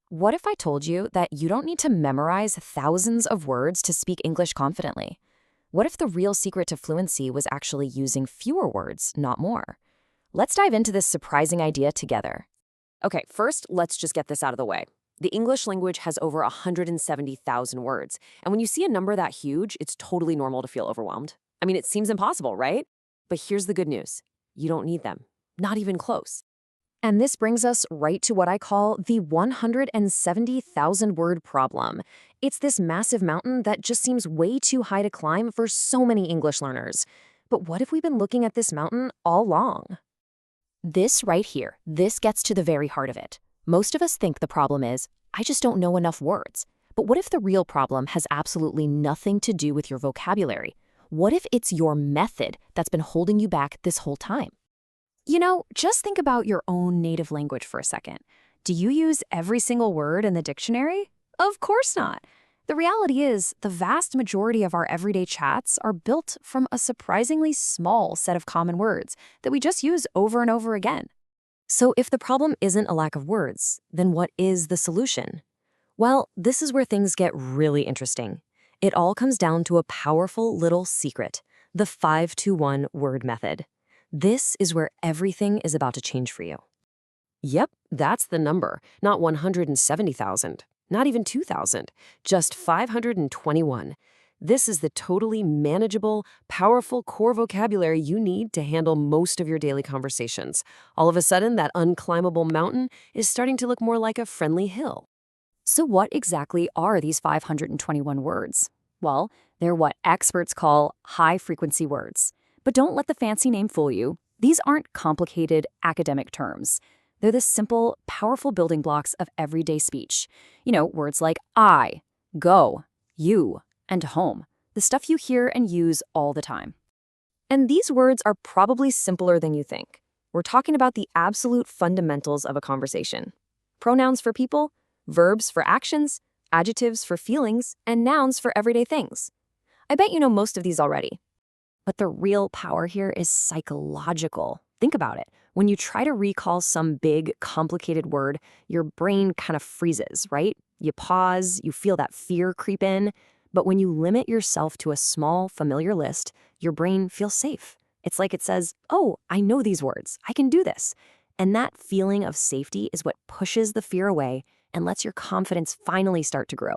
What if I told you that you don't need to memorize thousands of words to speak English confidently? What if the real secret to fluency was actually using fewer words, not more? Let's dive into this surprising idea together. Okay, first, let's just get this out of the way. The English language has over 170,000 words, and when you see a number that huge, it's totally normal to feel overwhelmed. I mean, it seems impossible, right? But here's the good news. You don't need them. Not even close. And this brings us right to what I call the 170,000 word problem. It's this massive mountain that just seems way too high to climb for so many English learners. But what if we've been looking at this mountain all along? This right here, this gets to the very heart of it. Most of us think the problem is, I just don't know enough words. But what if the real problem has absolutely nothing to do with your vocabulary? What if it's your method that's been holding you back this whole time? Just think about your own native language for a second. Do you use every single word in the dictionary? Of course not. The reality is, the vast majority of our everyday chats are built from a surprisingly small set of common words that we just use over and over again. So if the problem isn't a lack of words, then what is the solution? Well, this is where things get really interesting. It all comes down to a powerful little secret, the 5-to-1 word method. This is where everything is about to change for you. Yep, that's the number, not 170,000, not even 2,000, just 521. This is the totally manageable, powerful core vocabulary you need to handle most of your daily conversations. All of a sudden, that unclimbable mountain is starting to look more like a friendly hill. So what exactly are these 521 words? Well, they're what experts call high-frequency words. But don't let the fancy name fool you. These aren't complicated academic terms. They're the simple, powerful building blocks of everyday speech. Words like I, go, you, and home. The stuff you hear and use all the time. And these words are probably simpler than you think. We're talking about the absolute fundamentals of a conversation. Pronouns for people, verbs for actions, adjectives for feelings, and nouns for everyday things. I bet you know most of these already. But the real power here is psychological. Think about it. When you try to recall some big, complicated word, your brain kind of freezes, right? You pause, you feel that fear creep in. But when you limit yourself to a small, familiar list, your brain feels safe. It's like it says, oh, I know these words. I can do this. And that feeling of safety is what pushes the fear away and lets your confidence finally start to grow.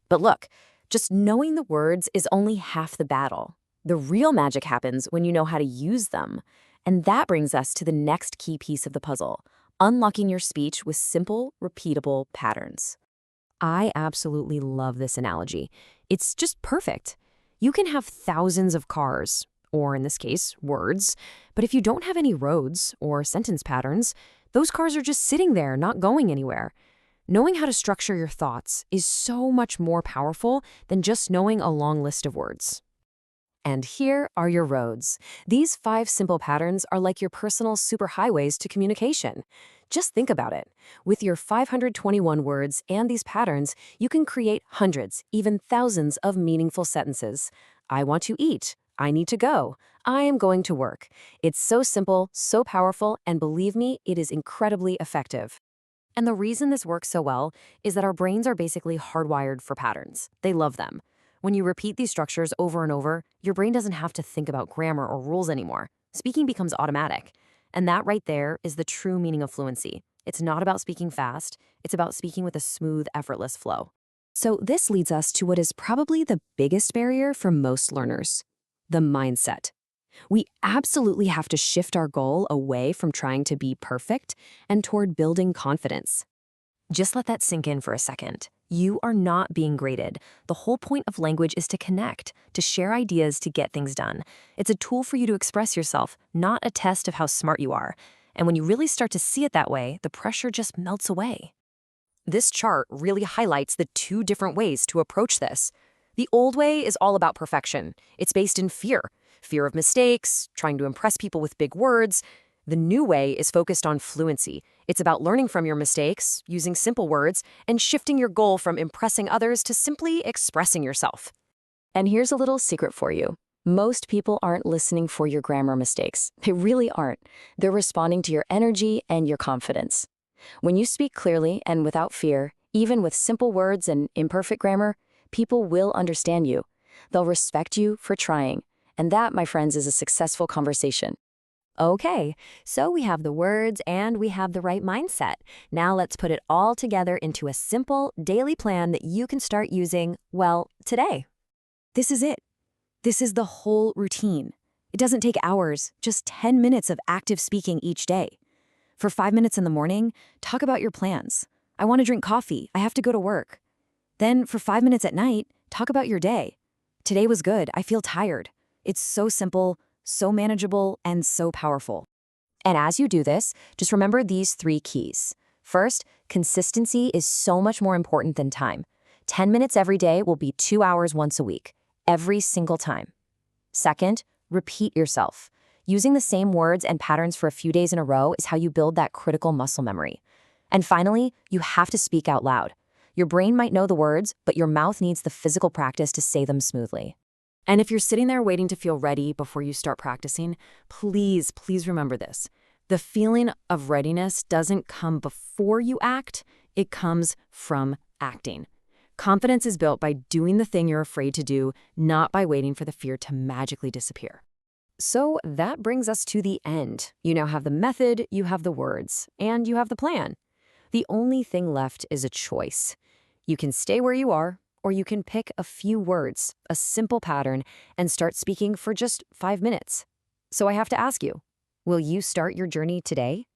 But look, just knowing the words is only half the battle. The real magic happens when you know how to use them. And that brings us to the next key piece of the puzzle, unlocking your speech with simple, repeatable patterns. I absolutely love this analogy. It's just perfect. You can have thousands of cars, or in this case, words, but if you don't have any roads or sentence patterns, those cars are just sitting there, not going anywhere. Knowing how to structure your thoughts is so much more powerful than just knowing a long list of words. And here are your roads. These 5 simple patterns are like your personal superhighways to communication. Just think about it. With your 521 words and these patterns, you can create hundreds, even thousands of meaningful sentences. I want to eat. I need to go. I am going to work. It's so simple, so powerful, and believe me, it is incredibly effective. And the reason this works so well is that our brains are basically hardwired for patterns. They love them. When you repeat these structures over and over, your brain doesn't have to think about grammar or rules anymore. Speaking becomes automatic. And that right there is the true meaning of fluency. It's not about speaking fast. It's about speaking with a smooth, effortless flow. So this leads us to what is probably the biggest barrier for most learners, the mindset. We absolutely have to shift our goal away from trying to be perfect and toward building confidence. Just let that sink in for a second. You are not being graded. The whole point of language is to connect, to share ideas, to get things done. It's a tool for you to express yourself, not a test of how smart you are. And when you really start to see it that way, the pressure just melts away. This chart really highlights the 2 different ways to approach this. The old way is all about perfection. It's based in fear of mistakes, trying to impress people with big words. The new way is focused on fluency. It's about learning from your mistakes, using simple words, and shifting your goal from impressing others to simply expressing yourself. And here's a little secret for you. Most people aren't listening for your grammar mistakes. They really aren't. They're responding to your energy and your confidence. When you speak clearly and without fear, even with simple words and imperfect grammar, people will understand you. They'll respect you for trying. And that, my friends, is a successful conversation. Okay, so we have the words and we have the right mindset. Now let's put it all together into a simple daily plan that you can start using, well, today. This is it. This is the whole routine. It doesn't take hours, just 10 minutes of active speaking each day. For 5 minutes in the morning, talk about your plans. I want to drink coffee. I have to go to work. Then for 5 minutes at night, talk about your day. Today was good. I feel tired. It's so simple, so manageable, and so powerful. And as you do this, just remember these 3 keys. First, consistency is so much more important than time. 10 minutes every day will be 2 hours once a week, every single time. Second, repeat yourself. Using the same words and patterns for a few days in a row is how you build that critical muscle memory. And finally, you have to speak out loud. Your brain might know the words, but your mouth needs the physical practice to say them smoothly. And if you're sitting there waiting to feel ready before you start practicing, please remember this. The feeling of readiness doesn't come before you act, it comes from acting. Confidence is built by doing the thing you're afraid to do, not by waiting for the fear to magically disappear. So that brings us to the end. You now have the method, you have the words, and you have the plan. The only thing left is a choice. You can stay where you are, or you can pick a few words, a simple pattern, and start speaking for just 5 minutes. So I have to ask you, will you start your journey today?